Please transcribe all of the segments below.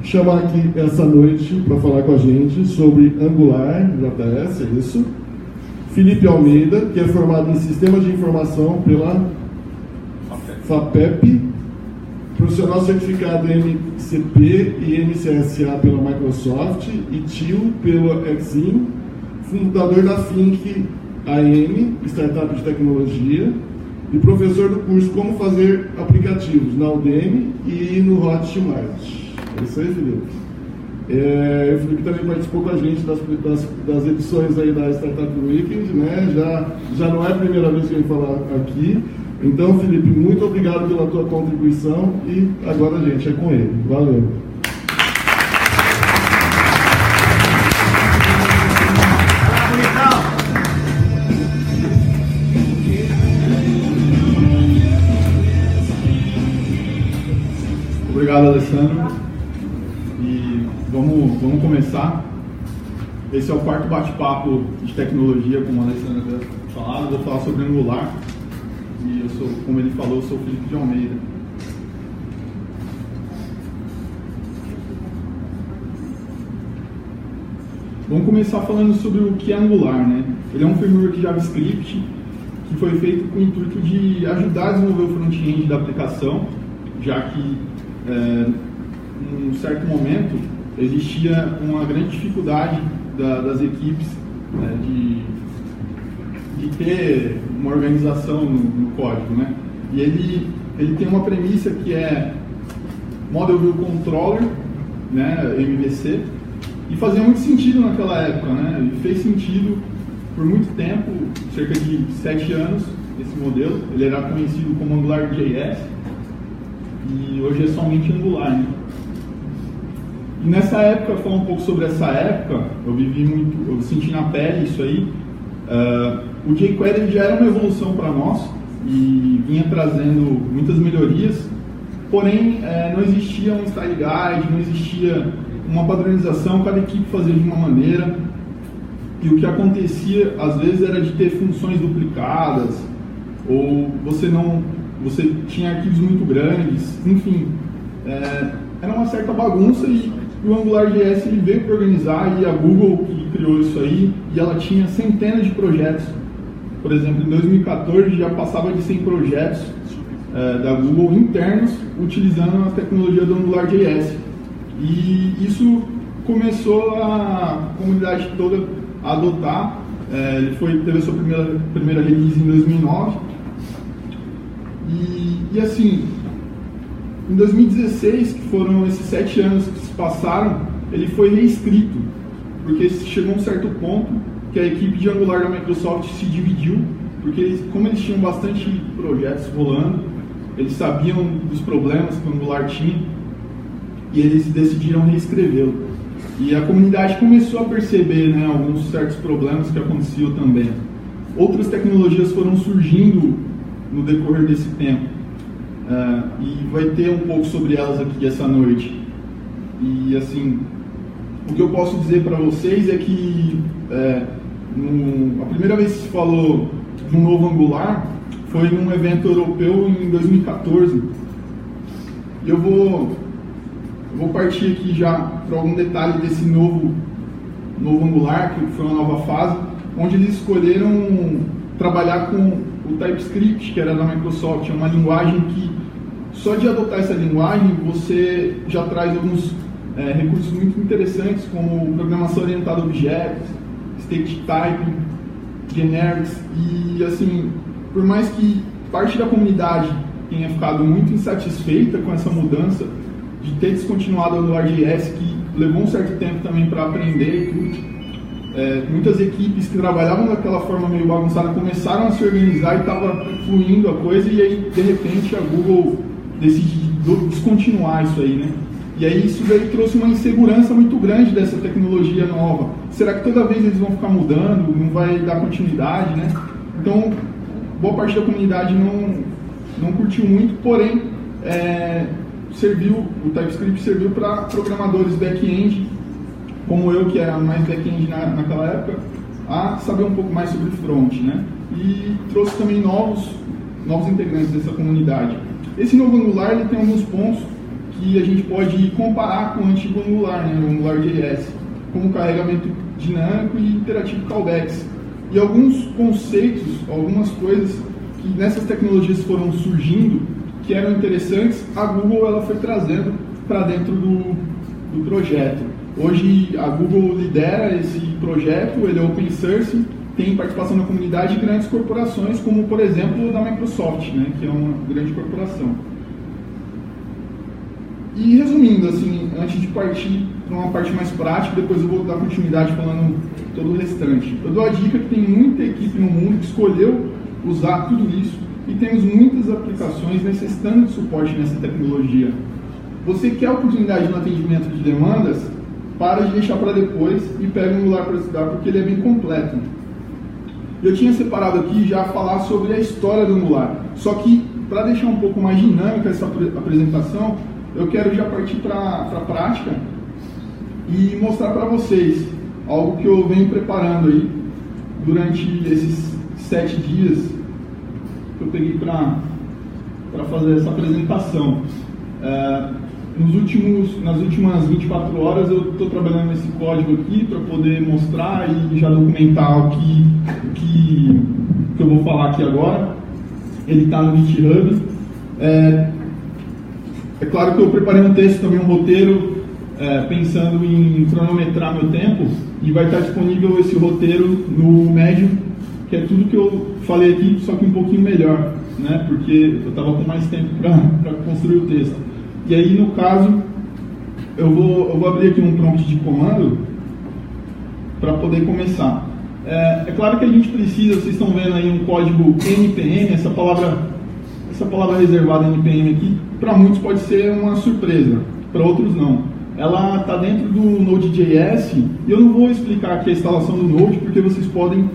chamar aqui essa noite para falar com a gente sobre Angular JS, é isso? Felipe Almeida, que é formado em Sistemas de Informação pela FAPEP, profissional certificado em MCP e MCSA pela Microsoft e TIL pela Exim, fundador da Think AM, startup de tecnologia, e professor do curso Como Fazer Aplicativos na Udemy e no Hotmart. É isso aí, Felipe. O Felipe também participou com a gente das edições aí da Startup Weekend, né? Já não é a primeira vez que ele fala aqui. Então, Felipe, muito obrigado pela tua contribuição e agora a gente é com ele. Valeu. Obrigado, Alessandro. E vamos começar. Esse é o quarto bate-papo de tecnologia, como a Alessandra já falou. Vou falar sobre Angular. E eu sou, como ele falou, eu sou o Felipe de Almeida. Vamos começar falando sobre o que é Angular, né? Ele é um framework de JavaScript que foi feito com o intuito de ajudar a desenvolver o front-end da aplicação, já que em um certo momento existia uma grande dificuldade das equipes de ter uma organização no código, né? E ele tem uma premissa que é Model View Controller, né, MVC, e fazia muito sentido naquela época, né? E fez sentido por muito tempo, cerca de 7 anos, esse modelo. Ele era conhecido como AngularJS e hoje é somente Angular, né? E nessa época, falar um pouco sobre essa época, eu senti na pele isso aí. O jQuery já era uma evolução para nós e vinha trazendo muitas melhorias, porém não existia um style guide, não existia uma padronização, cada equipe fazia de uma maneira, e o que acontecia às vezes era de ter funções duplicadas, ou você tinha arquivos muito grandes, enfim, era uma certa bagunça, e o AngularJS ele veio para organizar, e a Google que criou isso aí, e ela tinha centenas de projetos. Por exemplo, em 2014 já passava de 100 projetos da Google internos utilizando a tecnologia do AngularJS. E isso começou a comunidade toda a adotar. Ele teve a sua primeira release em 2009. E assim, em 2016, que foram esses 7 anos que se passaram, ele foi reescrito, porque chegou a um certo ponto que a equipe de Angular da Microsoft se dividiu, porque como eles tinham bastante projetos rolando, eles sabiam dos problemas que o Angular tinha, e eles decidiram reescrevê-lo. E a comunidade começou a perceber, né, alguns certos problemas que aconteciam também. Outras tecnologias foram surgindo no decorrer desse tempo, e vai ter um pouco sobre elas aqui essa noite. E assim, o que eu posso dizer para vocês é que a primeira vez que se falou de um novo Angular foi num evento europeu em 2014. E eu vou partir aqui já para algum detalhe desse novo Angular, que foi uma nova fase, onde eles escolheram trabalhar com o TypeScript, que era da Microsoft. É uma linguagem que, só de adotar essa linguagem, você já traz alguns recursos muito interessantes, como programação orientada a objetos, state type, generics, e assim, por mais que parte da comunidade tenha ficado muito insatisfeita com essa mudança, de ter descontinuado o AngularJS, que levou um certo tempo também para aprender e tudo, muitas equipes que trabalhavam daquela forma meio bagunçada começaram a se organizar e estava fluindo a coisa, e aí de repente a Google decidiu descontinuar isso aí, né? E aí isso daí trouxe uma insegurança muito grande dessa tecnologia nova. Será que toda vez eles vão ficar mudando, não vai dar continuidade, né? Então, boa parte da comunidade não curtiu muito, porém, o TypeScript serviu para programadores back-end, como eu, que era mais back-end naquela época, a saber um pouco mais sobre front, né? E trouxe também novos integrantes dessa comunidade. Esse novo Angular ele tem alguns pontos que a gente pode comparar com o antigo Angular, né, o AngularJS, como carregamento dinâmico e interativo callbacks. E alguns conceitos, algumas coisas que nessas tecnologias foram surgindo, que eram interessantes, a Google ela foi trazendo para dentro do projeto. Hoje a Google lidera esse projeto, ele é open source, tem participação da comunidade de grandes corporações, como por exemplo da Microsoft, né, que é uma grande corporação. E resumindo, assim, antes de partir para uma parte mais prática, depois eu vou dar continuidade falando todo o restante. Eu dou a dica que tem muita equipe no mundo que escolheu usar tudo isso e temos muitas aplicações necessitando de suporte nessa tecnologia. Você quer oportunidade no atendimento de demandas? Para de deixar para depois e pega um Angular para estudar, porque ele é bem completo. Eu tinha separado aqui já falar sobre a história do Angular, só que para deixar um pouco mais dinâmica essa apresentação, eu quero já partir para a prática e mostrar para vocês algo que eu venho preparando aí durante esses 7 dias que eu peguei para fazer essa apresentação. Nas últimas 24 horas eu estou trabalhando nesse código aqui para poder mostrar e já documentar o que eu vou falar aqui agora. Ele está no GitHub. É claro que eu preparei um texto também, um roteiro, pensando em cronometrar meu tempo, e vai estar disponível esse roteiro no Medium, que é tudo que eu falei aqui, só que um pouquinho melhor, né? Porque eu estava com mais tempo para construir o texto. E aí, no caso, eu vou abrir aqui um prompt de comando para poder começar. É claro que a gente precisa, vocês estão vendo aí um código NPM, essa palavra reservada NPM aqui, para muitos pode ser uma surpresa, para outros não. Ela está dentro do Node.js e eu não vou explicar aqui a instalação do Node, porque vocês podem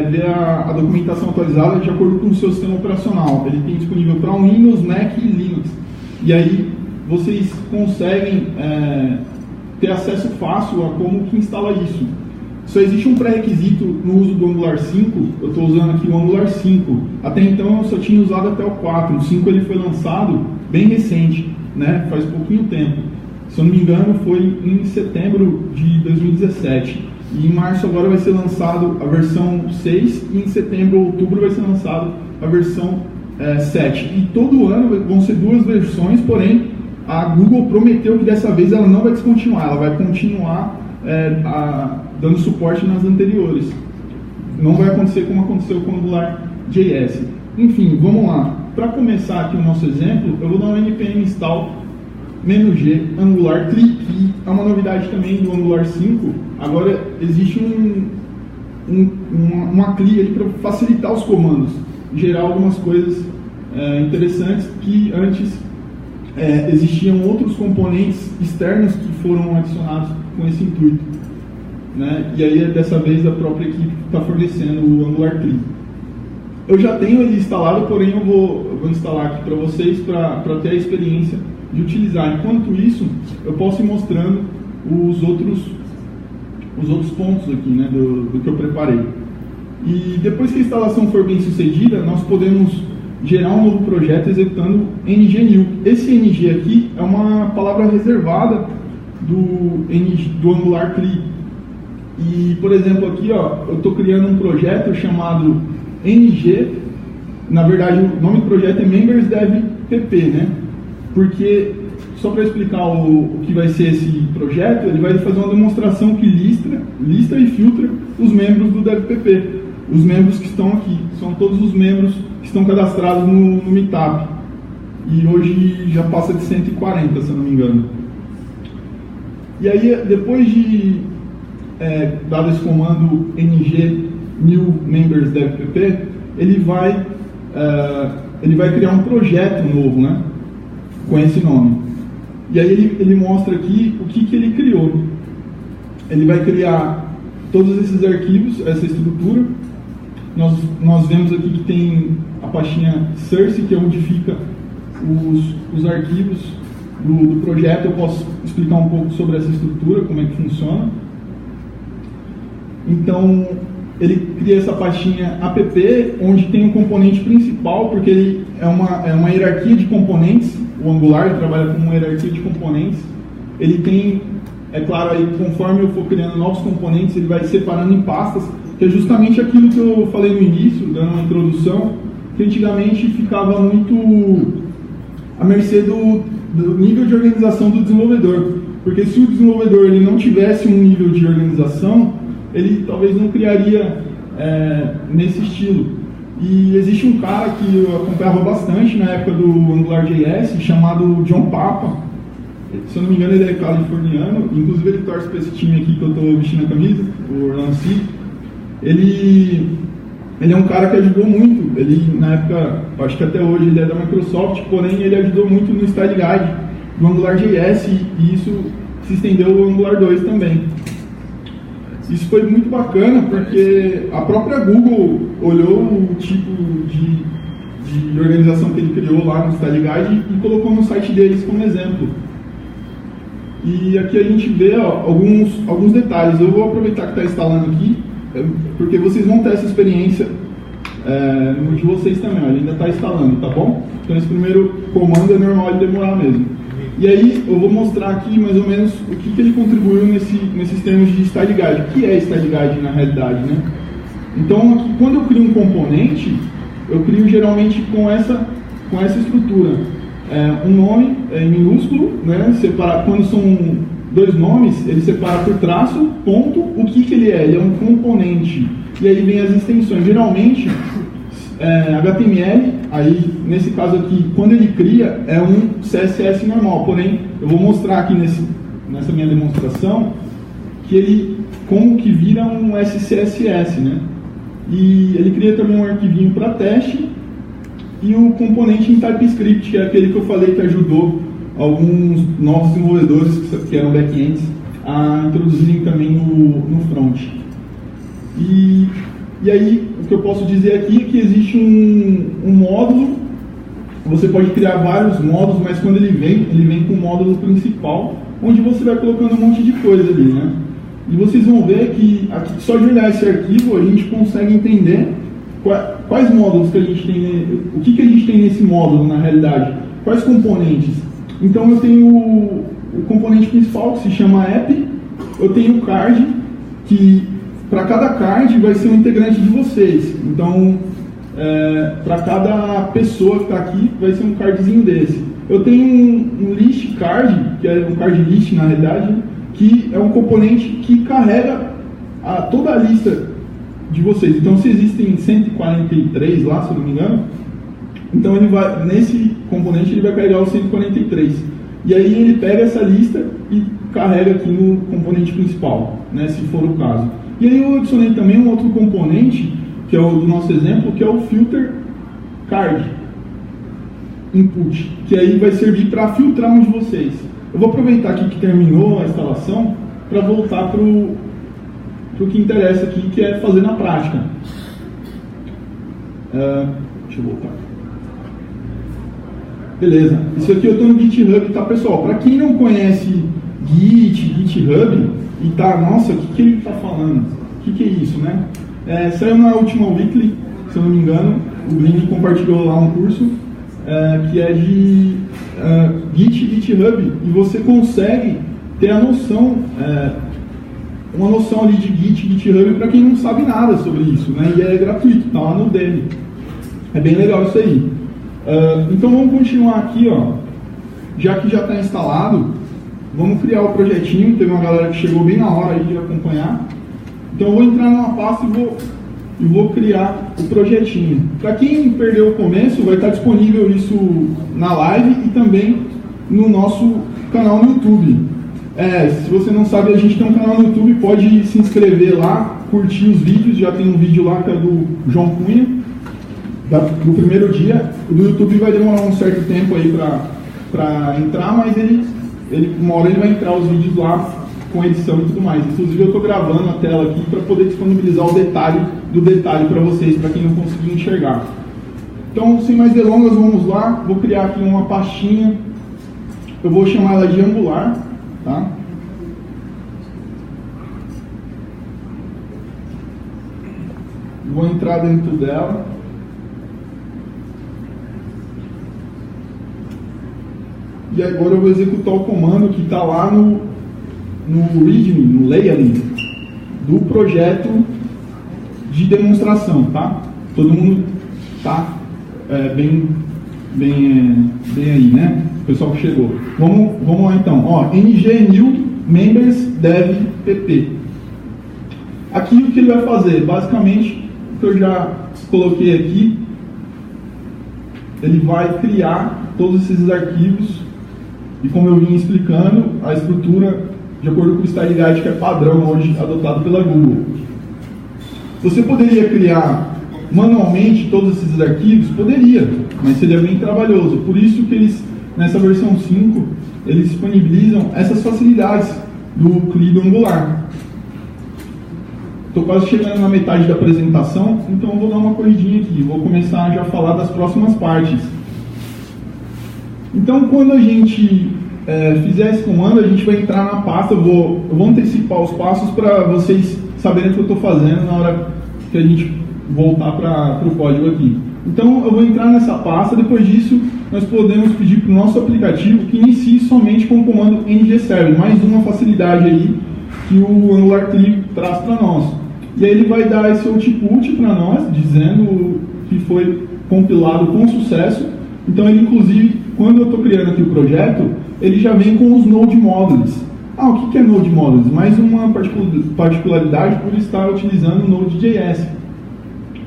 ver a documentação atualizada de acordo com o seu sistema operacional. Ele tem disponível para Windows, Mac e Linux. E aí vocês conseguem ter acesso fácil a como que instala isso. Só existe um pré-requisito no uso do Angular 5, eu estou usando aqui o Angular 5. Até então eu só tinha usado até o 4, o 5 ele foi lançado bem recente, né? Faz pouquinho tempo. Se eu não me engano foi em setembro de 2017. E em março agora vai ser lançado a versão 6 e em setembro ou outubro vai ser lançado a versão 7. E todo ano vão ser 2 versões, porém a Google prometeu que dessa vez ela não vai descontinuar, ela vai continuar dando suporte nas anteriores. Não vai acontecer como aconteceu com o AngularJS. Enfim, vamos lá. Para começar aqui o nosso exemplo, eu vou dar um npm install -g Angular CLI, que é uma novidade também do Angular 5. Agora existe uma CLI ali para facilitar os comandos, gerar algumas coisas interessantes que antes existiam outros componentes externos que foram adicionados com esse intuito, né? E aí dessa vez a própria equipe está fornecendo o Angular CLI. Eu já tenho ele instalado, porém eu vou instalar aqui para vocês para ter a experiência de utilizar. Enquanto isso, eu posso ir mostrando os outros pontos aqui, né, do que eu preparei. E depois que a instalação for bem sucedida, nós podemos gerar um novo projeto executando ng-new. Esse ng aqui é uma palavra reservada do Angular CLI. E, por exemplo, aqui ó, eu estou criando um projeto chamado ng, na verdade o nome do projeto é MembersDevPP, né? Porque, só para explicar o que vai ser esse projeto, ele vai fazer uma demonstração que lista e filtra os membros do DevPP. Os membros que estão aqui, são todos os membros que estão cadastrados no Meetup. E hoje já passa de 140, se eu não me engano. E aí, depois de dado esse comando ng-new members-devpp, ele vai criar um projeto novo, né, com esse nome. E aí ele mostra aqui o que ele criou. Ele vai criar todos esses arquivos, essa estrutura. Nós vemos aqui que tem a pastinha source, que é onde fica os arquivos do projeto. Eu posso explicar um pouco sobre essa estrutura, como é que funciona. Então, ele cria essa pastinha app, onde tem um componente principal, porque ele é uma hierarquia de componentes, o Angular, ele trabalha com uma hierarquia de componentes. Ele tem, é claro, aí, conforme eu for criando novos componentes, ele vai separando em pastas, que é justamente aquilo que eu falei no início, dando uma introdução, que antigamente ficava muito à mercê do nível de organização do desenvolvedor. Porque se o desenvolvedor ele não tivesse um nível de organização, ele talvez não criaria nesse estilo. E existe um cara que eu acompanhava bastante na época do AngularJS, chamado John Papa. Se eu não me engano, ele é californiano, inclusive ele torce para esse time aqui que eu estou vestindo a camisa, o Orlando City. Ele é um cara que ajudou muito. Ele, na época, acho que até hoje ele é da Microsoft, porém ele ajudou muito no Style Guide do AngularJS e isso se estendeu ao Angular 2 também. Isso foi muito bacana porque a própria Google olhou o tipo de organização que ele criou lá no Style Guide e colocou no site deles como exemplo. E aqui a gente vê alguns detalhes. Eu vou aproveitar que está instalando aqui, porque vocês vão ter essa experiência no de vocês também. Ele ainda está instalando, tá bom? Então esse primeiro comando é normal ele demorar mesmo. E aí eu vou mostrar aqui mais ou menos o que ele contribuiu nesses termos de Style Guide. O que é Style Guide na realidade, né? Então aqui, quando eu crio um componente, eu crio geralmente com essa estrutura. Um nome em minúsculo, né? Quando são dois nomes, ele separa por traço, ponto, o que ele é? Ele é um componente. E aí vem as extensões. Geralmente, HTML, aí nesse caso aqui, quando ele cria, é um CSS normal. Porém, eu vou mostrar aqui nessa minha demonstração que ele, como que vira um SCSS, né? E ele cria também um arquivinho para teste e o componente em TypeScript, que é aquele que eu falei que ajudou alguns novos desenvolvedores que eram back-ends a introduzirem também no front. E aí, o que eu posso dizer aqui é que existe um módulo, você pode criar vários módulos, mas quando ele vem com o módulo principal, onde você vai colocando um monte de coisa ali, né? E vocês vão ver que aqui, só de olhar esse arquivo, a gente consegue entender quais módulos que a gente tem, o que a gente tem nesse módulo na realidade, quais componentes. Então eu tenho o componente principal que se chama app, eu tenho o card, que para cada card vai ser um integrante de vocês. Então para cada pessoa que está aqui vai ser um cardzinho desse. Eu tenho um list card, que é um card list na realidade, que é um componente que carrega toda a lista de vocês. Então, se existem 143 lá, se eu não me engano, então ele vai, nesse componente ele vai carregar os 143. E aí ele pega essa lista e carrega aqui no componente principal, né, se for o caso. E aí eu adicionei também um outro componente, que é o do nosso exemplo, que é o filter card input, que aí vai servir para filtrar um de vocês. Eu vou aproveitar aqui que terminou a instalação para voltar para o que interessa aqui, que é fazer na prática. Deixa eu voltar. Beleza. Isso aqui eu estou no GitHub, tá, pessoal? Para quem não conhece GitHub, e tá, nossa, o que ele está falando? O que é isso, né? Saiu na última Weekly, se eu não me engano, o Blink compartilhou lá um curso, que é de GitHub, e você consegue ter a noção, uma noção ali de GitHub para quem não sabe nada sobre isso, né? E é gratuito, tá lá no Udemy. É bem legal isso aí. Então vamos continuar aqui, ó. Já que já está instalado, vamos criar o projetinho. Teve uma galera que chegou bem na hora aí de acompanhar. Então eu vou entrar numa pasta e vou criar o projetinho. Para quem perdeu o começo, vai estar disponível isso na live e também no nosso canal no YouTube. Se você não sabe, a gente tem um canal no YouTube, pode se inscrever lá, curtir os vídeos. Já tem um vídeo lá que é do João Cunha, do primeiro dia. O do YouTube vai demorar um certo tempo aí para entrar, mas uma hora ele vai entrar os vídeos lá com edição e tudo mais. Inclusive eu estou gravando a tela aqui para poder disponibilizar o detalhe do detalhe para vocês, para quem não conseguiu enxergar. Então, sem mais delongas, vamos lá. Vou criar aqui uma pastinha. Eu vou chamar ela de Angular, tá? Vou entrar dentro dela. e agora eu vou executar o comando que está lá no README, no layout do projeto de demonstração, tá? Todo mundo tá bem aí, né? O pessoal que chegou. Vamos lá então. Ó, ng new members dev pp. Aqui o que ele vai fazer? Basicamente, o que eu já coloquei aqui, ele vai criar todos esses arquivos e, como eu vim explicando, a estrutura de acordo com o Style Guide, que é padrão hoje adotado pela Google. Você poderia criar manualmente todos esses arquivos? Poderia, mas seria bem trabalhoso. Por isso que eles, nessa versão 5, eles disponibilizam essas facilidades do CLI do Angular. Estou quase chegando na metade da apresentação, então eu vou dar uma corridinha aqui. Vou começar já a falar das próximas partes. Então, quando a gente fizer esse comando, a gente vai entrar na pasta. Eu vou antecipar os passos para vocês saberem o que eu estou fazendo na hora que a gente voltar para o código aqui. Então, eu vou entrar nessa pasta. Depois disso, nós podemos pedir para o nosso aplicativo que inicie somente com o comando ngserve, mais uma facilidade aí que o Angular CLI traz para nós. E aí ele vai dar esse output para nós, dizendo que foi compilado com sucesso. Então, ele, inclusive, quando eu estou criando aqui o projeto, ele já vem com os Node Modules. O que é Node Modules? Mais uma particularidade por estar utilizando o Node.js.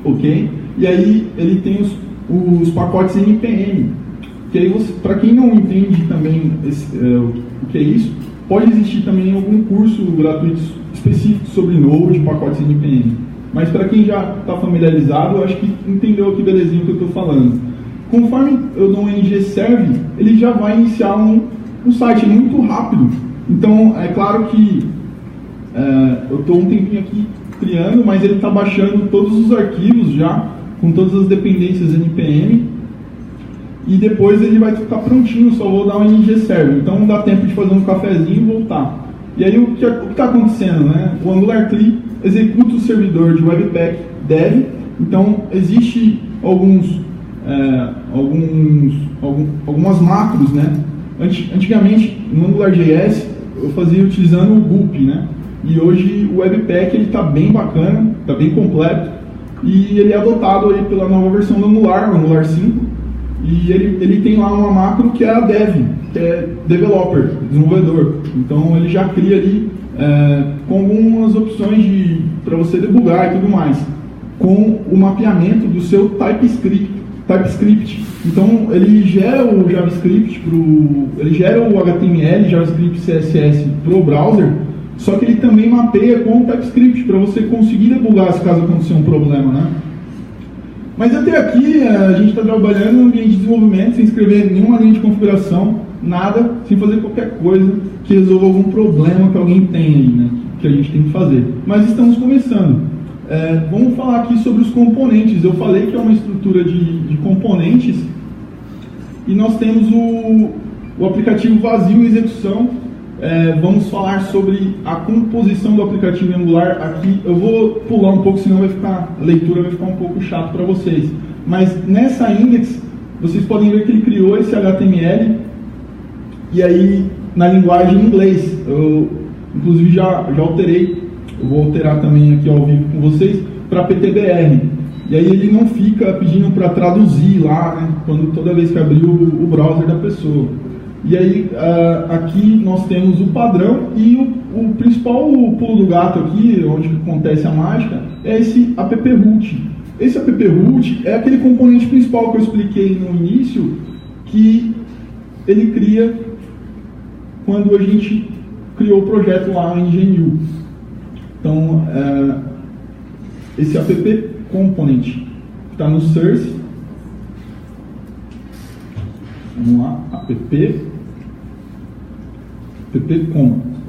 Ok? E aí ele tem os pacotes NPM. Que aí, para quem não entende também o que é isso, pode existir também algum curso gratuito específico sobre Node, pacotes NPM. Mas para quem já está familiarizado, eu acho que entendeu aqui belezinho o que eu estou falando. Conforme eu dou um ngserve, ele já vai iniciar um site muito rápido. Então, é claro que eu estou um tempinho aqui criando, mas ele está baixando todos os arquivos já, com todas as dependências NPM, e depois ele vai ficar prontinho, só vou dar um ngserve. Então dá tempo de fazer um cafezinho e voltar. E aí o que está acontecendo, né? O Angular CLI executa o servidor de Webpack Dev. Então existe algumas macros, né? Antigamente no AngularJS eu fazia utilizando o GUP, né? E hoje o Webpack ele está bem bacana, está bem completo, e ele é adotado aí pela nova versão do Angular, o Angular 5, e ele tem lá uma macro que é a Dev, que é Developer, desenvolvedor. Então ele já cria ali com algumas opções para você debugar e tudo mais, com o mapeamento do seu TypeScript. Então ele gera o JavaScript, ele gera o HTML, JavaScript, CSS para o browser, só que ele também mapeia com o TypeScript para você conseguir debugar se caso acontecer um problema, né? Mas até aqui a gente está trabalhando no ambiente de desenvolvimento sem escrever nenhuma linha de configuração, nada, sem fazer qualquer coisa que resolva algum problema que alguém tem aí, né? Que a gente tem que fazer. Mas estamos começando. Vamos falar aqui sobre os componentes. Eu falei que é uma estrutura de componentes e nós temos o aplicativo vazio em execução. Vamos falar sobre a composição do aplicativo em Angular. Aqui eu vou pular um pouco, senão a leitura vai ficar um pouco chato para vocês. Mas nessa index, vocês podem ver que ele criou esse HTML e aí na linguagem em inglês. Eu, inclusive, já alterei. Eu vou alterar também aqui ao vivo com vocês para PTBR. E aí ele não fica pedindo para traduzir lá, né, toda vez que abrir o browser da pessoa. E aí aqui nós temos o padrão e o principal pulo do gato aqui, onde acontece a mágica, é esse app-root. Esse app-root é aquele componente principal que eu expliquei no início, que ele cria quando a gente criou o projeto lá em GNU. Então, esse app component está no source. Vamos lá, app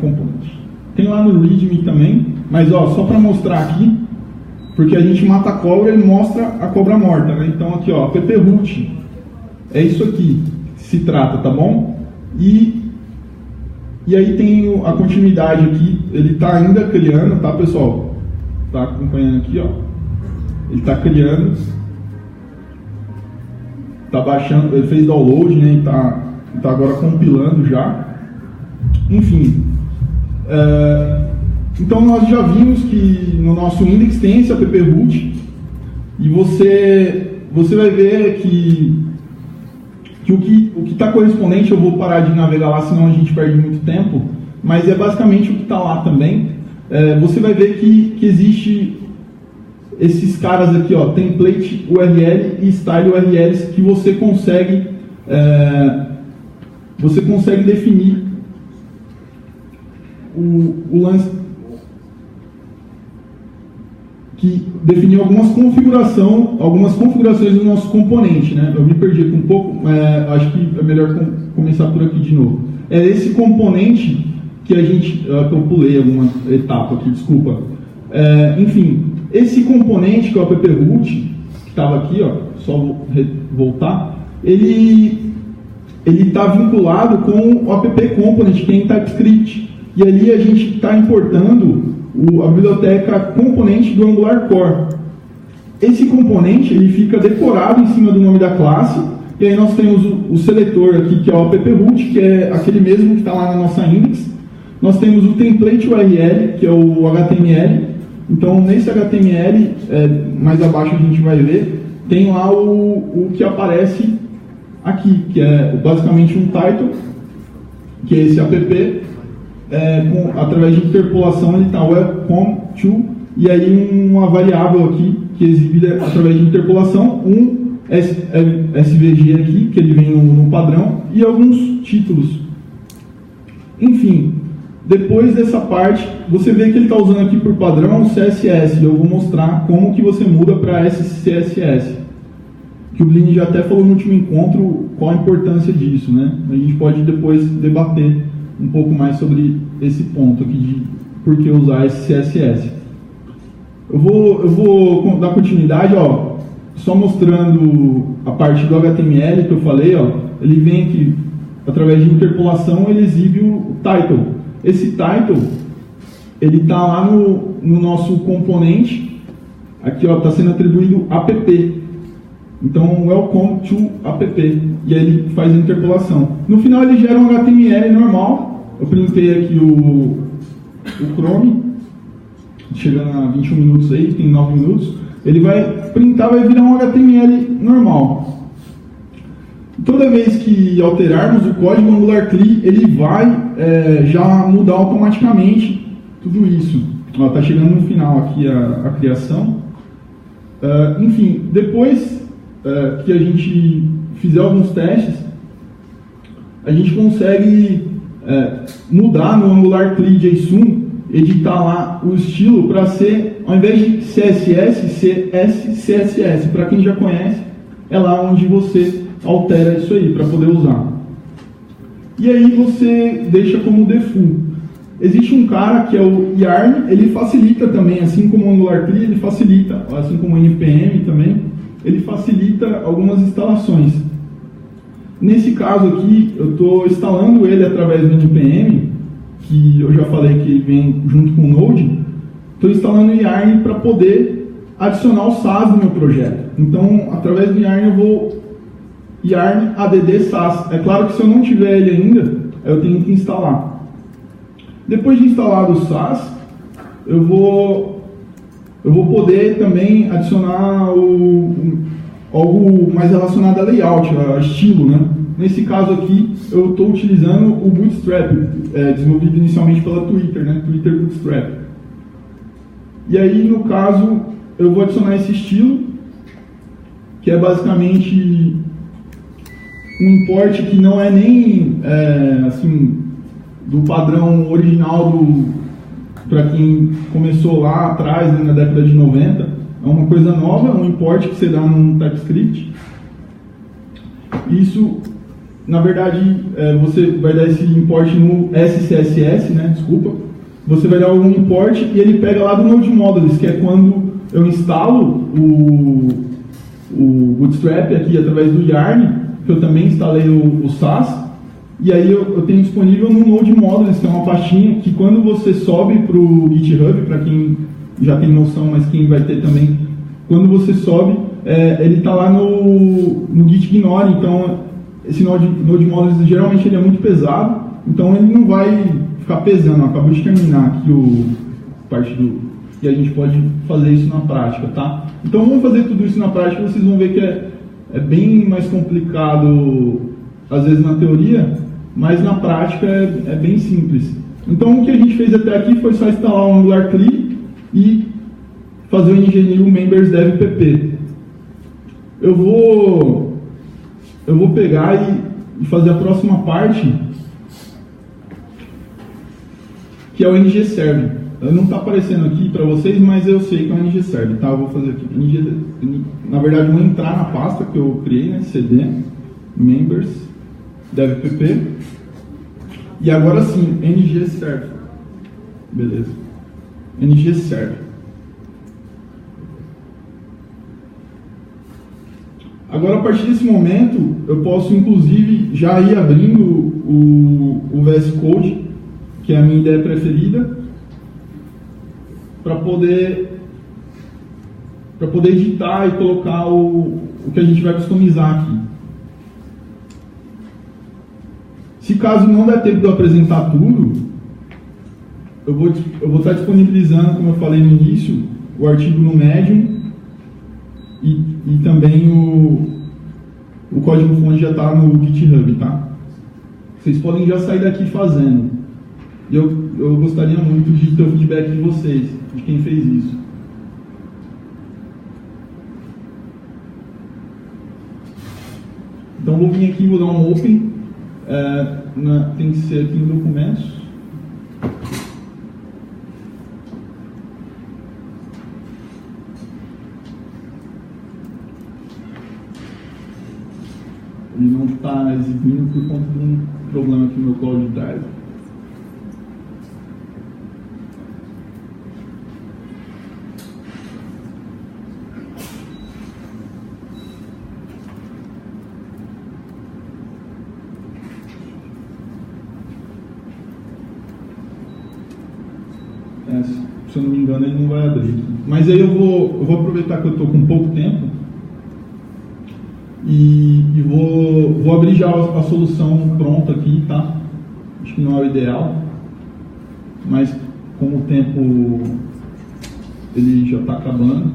component. Tem lá no readme também, mas só para mostrar aqui, porque a gente mata a cobra e mostra a cobra morta, né? Então aqui, app-root, é isso aqui que se trata, tá bom? E aí tem a continuidade aqui, ele está ainda criando, tá, pessoal? Está acompanhando aqui, ele está criando, está baixando, ele fez download, né, e está está agora compilando já. Enfim, então nós já vimos que no nosso index tem esse app root, e você vai ver que o que está correspondente, eu vou parar de navegar lá, senão a gente perde muito tempo, mas é basicamente o que está lá também. Você vai ver que existe esses caras aqui, ó, template URL e style URLs, que você consegue definir o lance, que definiu algumas configurações do nosso componente, né? Eu me perdi aqui um pouco, acho que é melhor começar por aqui de novo. É esse componente que que eu pulei alguma etapa aqui, desculpa. Enfim, esse componente que é o app root, que estava aqui, ó, só vou voltar, ele está vinculado com o app component, que é em TypeScript, e ali a gente está importando a biblioteca componente do Angular Core. Esse componente ele fica decorado em cima do nome da classe, e aí nós temos o seletor aqui, que é o app root, que é aquele mesmo que está lá na nossa index. Nós temos o template URL, que é o HTML. Então, nesse HTML, mais abaixo a gente vai ver, tem lá o que aparece aqui, que é basicamente um title, que é esse app, através de interpolação ele está welcome to, e aí uma variável aqui, que é exibida através de interpolação, um SVG aqui, que ele vem no padrão, e alguns títulos. Enfim, depois dessa parte, você vê que ele está usando aqui por padrão o CSS, e eu vou mostrar como que você muda para CSS. Que o Blini já até falou no último encontro qual a importância disso, né? A gente pode depois debater um pouco mais sobre esse ponto aqui de por que usar esse CSS. Eu vou dar continuidade, ó, só mostrando a parte do HTML que eu falei, ó, ele vem aqui, através de interpolação, ele exibe o title. Esse title, ele está lá no nosso componente, aqui está sendo atribuído app. Então, welcome to app, e aí ele faz a interpolação. No final ele gera um HTML normal, eu printei aqui o Chrome, chegando a 21 minutos aí, tem 9 minutos, ele vai printar, vai virar um HTML normal. Toda vez que alterarmos o código Angular CLI, ele vai já mudar automaticamente tudo isso. Está chegando no final aqui a criação. Enfim, depois que a gente fizer alguns testes, a gente consegue mudar no Angular CLI JSON, editar lá o estilo para ser, ao invés de CSS, ser SCSS. Para quem já conhece, é lá onde você altera isso aí para poder usar. E aí você deixa como default. Existe um cara que é o Yarn, ele facilita também, assim como o Angular CLI, ele facilita, assim como o NPM também, ele facilita algumas instalações. Nesse caso aqui, eu estou instalando ele através do NPM, que eu já falei que ele vem junto com o Node. Estou instalando o Yarn para poder adicionar o SAS no meu projeto. Então, através do Yarn eu vou Yarn add SAS. É claro que se eu não tiver ele ainda, eu tenho que instalar. Depois de instalado o SAS, eu vou poder também adicionar algo mais relacionado a layout, a estilo, né? Nesse caso aqui, eu estou utilizando o Bootstrap, desenvolvido inicialmente pela Twitter, né? Twitter Bootstrap. E aí, no caso, eu vou adicionar esse estilo, que é basicamente um import que não é nem assim, do padrão original para quem começou lá atrás, né, na década de 90. É uma coisa nova, um import que você dá num TypeScript. Isso, na verdade, você vai dar esse import no SCSS, né, desculpa. Você vai dar algum import e ele pega lá do Node Modules, que é quando eu instalo o Bootstrap aqui através do Yarn, que eu também instalei o SAS, e aí eu tenho disponível no Node Modules, que é uma pastinha que quando você sobe para o GitHub, para quem já tem noção, mas quem vai ter também, quando você sobe, ele está lá no Git Ignore, então esse Node Models geralmente ele é muito pesado, então ele não vai ficar pesando. Eu acabou de terminar aqui parte do... E a gente pode fazer isso na prática, tá? Então vamos fazer tudo isso na prática, vocês vão ver que é bem mais complicado, às vezes na teoria, mas na prática é bem simples. Então o que a gente fez até aqui foi só instalar o Angular CLI e fazer o ng-new members dev pp. Eu vou pegar e fazer a próxima parte, que é o ng-serve. Não está aparecendo aqui para vocês, mas eu sei que é o ng-serve, tá? Eu vou fazer aqui. Na verdade, eu vou entrar na pasta que eu criei, né? cd members dev pp. E agora sim, ng-serve. Beleza. ng-serve. Agora, a partir desse momento, eu posso, inclusive, já ir abrindo o VS Code, que é a minha ideia preferida, para poder editar e colocar o que a gente vai customizar aqui. Se caso não der tempo de eu apresentar tudo, eu vou estar disponibilizando, como eu falei no início, o artigo no Medium e também o código-fonte já está no GitHub, tá? Vocês podem já sair daqui fazendo. E eu gostaria muito de ter o feedback de vocês, de quem fez isso. Então vou vir aqui, vou dar um open. Tem que ser aqui em documentos. Ele não está exibindo por conta de um problema aqui no meu Cloud Drive. Se eu não me engano, ele não vai abrir. Mas aí eu vou aproveitar que eu estou com pouco tempo e vou abrir já a solução pronta aqui, tá? Acho que não é o ideal, mas como o tempo ele já está acabando,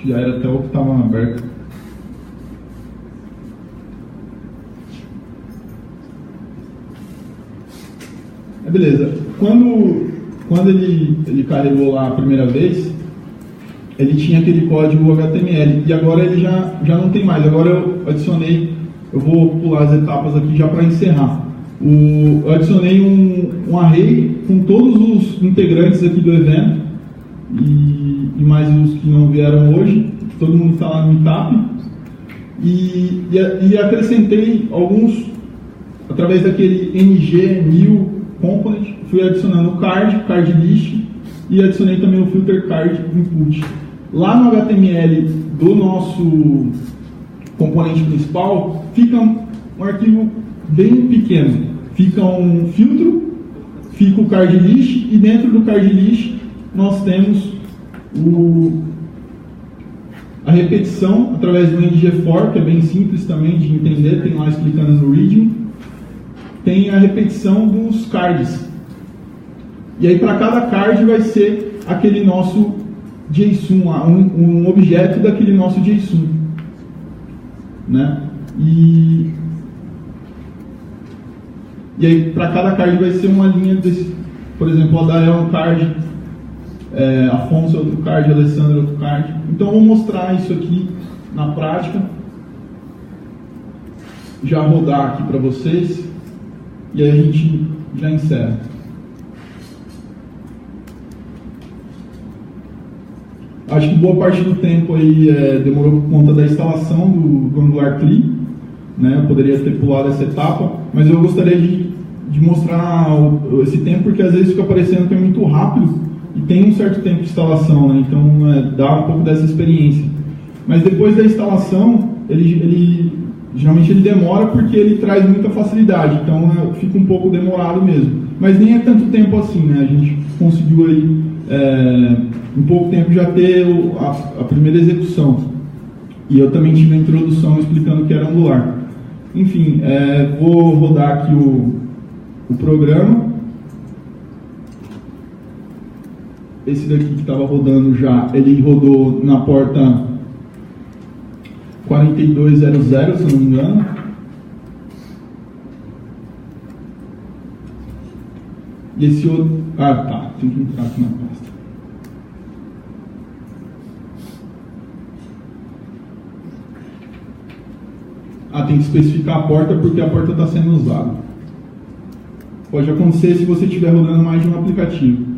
já era até o que estava aberto. Beleza, quando ele carregou lá a primeira vez, ele tinha aquele código HTML e agora ele já não tem mais. Agora eu adicionei, eu vou pular as etapas aqui já para encerrar. Eu adicionei um array com todos os integrantes aqui do evento e mais os que não vieram hoje, todo mundo está lá no Meetup, e acrescentei alguns através daquele ng-new component, fui adicionando o card list e adicionei também o filter card input. Lá no HTML do nosso componente principal fica um arquivo bem pequeno, fica um filtro, fica o card list e dentro do card list nós temos a repetição através do ng-for, que é bem simples também de entender, tem lá explicando no readme. Tem a repetição dos cards. E aí para cada card vai ser aquele nosso JSON, um objeto daquele nosso JSON. Né? E aí para cada card vai ser uma linha desse, por exemplo, o Adael é um card, Afonso é outro card, Alessandro é outro card. Então eu vou mostrar isso aqui na prática. Já rodar aqui para vocês. E aí a gente já encerra. Acho que boa parte do tempo aí demorou por conta da instalação do Angular CLI, né? Eu poderia ter pulado essa etapa, mas eu gostaria de mostrar esse tempo, porque às vezes fica parecendo que é muito rápido e tem um certo tempo de instalação, né? Então dá um pouco dessa experiência. Mas depois da instalação, ele Geralmente ele demora porque ele traz muita facilidade, então fica um pouco demorado mesmo. Mas nem é tanto tempo assim, né? A gente conseguiu aí, em pouco tempo, já ter a primeira execução. E eu também tive a introdução explicando o que era Angular. Enfim, vou rodar aqui o programa. Esse daqui que estava rodando já, ele rodou na porta 4200, se eu não me engano. E esse outro... Ah, tá. Tem que entrar aqui na pasta. Tem que especificar a porta porque a porta está sendo usada. Pode acontecer se você estiver rodando mais de um aplicativo.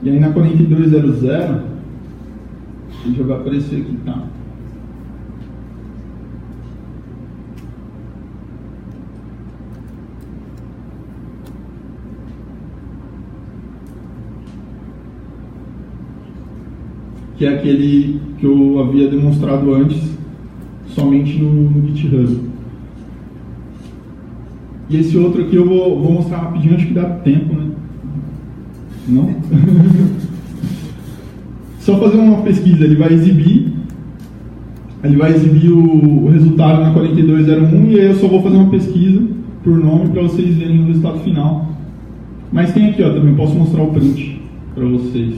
E aí na 4200, ele já vai aparecer aqui, tá? Que é aquele que eu havia demonstrado antes, somente no GitHub. E esse outro aqui eu vou mostrar rapidinho, acho que dá tempo, né? Não? Só fazer uma pesquisa, ele vai exibir o resultado na 4201 e aí eu só vou fazer uma pesquisa por nome para vocês verem o resultado final. Mas tem aqui, ó, também posso mostrar o print para vocês.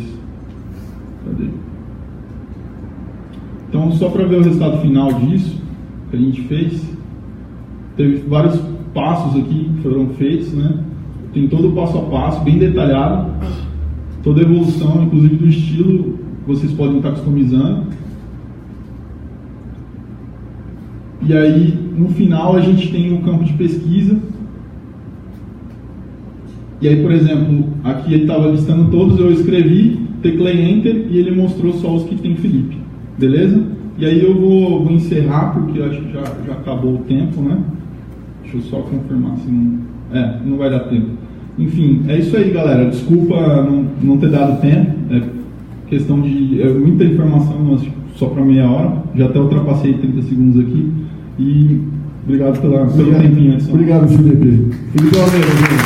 Cadê? Então, só para ver o resultado final disso que a gente fez, teve vários passos aqui que foram feitos, né? Tem todo o passo a passo, bem detalhado, toda a evolução, inclusive do estilo, vocês podem estar customizando. E aí, no final, a gente tem o campo de pesquisa. E aí, por exemplo, aqui ele estava listando todos, eu escrevi, teclei Enter e ele mostrou só os que tem Felipe. Beleza? E aí eu vou encerrar, porque eu acho que já acabou o tempo, né? Deixa eu só confirmar se não... não vai dar tempo. Enfim, é isso aí, galera. Desculpa não ter dado tempo. É questão de muita informação, só para meia hora. Já até ultrapassei 30 segundos aqui. E obrigado pelo tempinho. Obrigado, Felipe. Felipe Almeida, gente.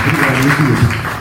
Obrigado, Felipe.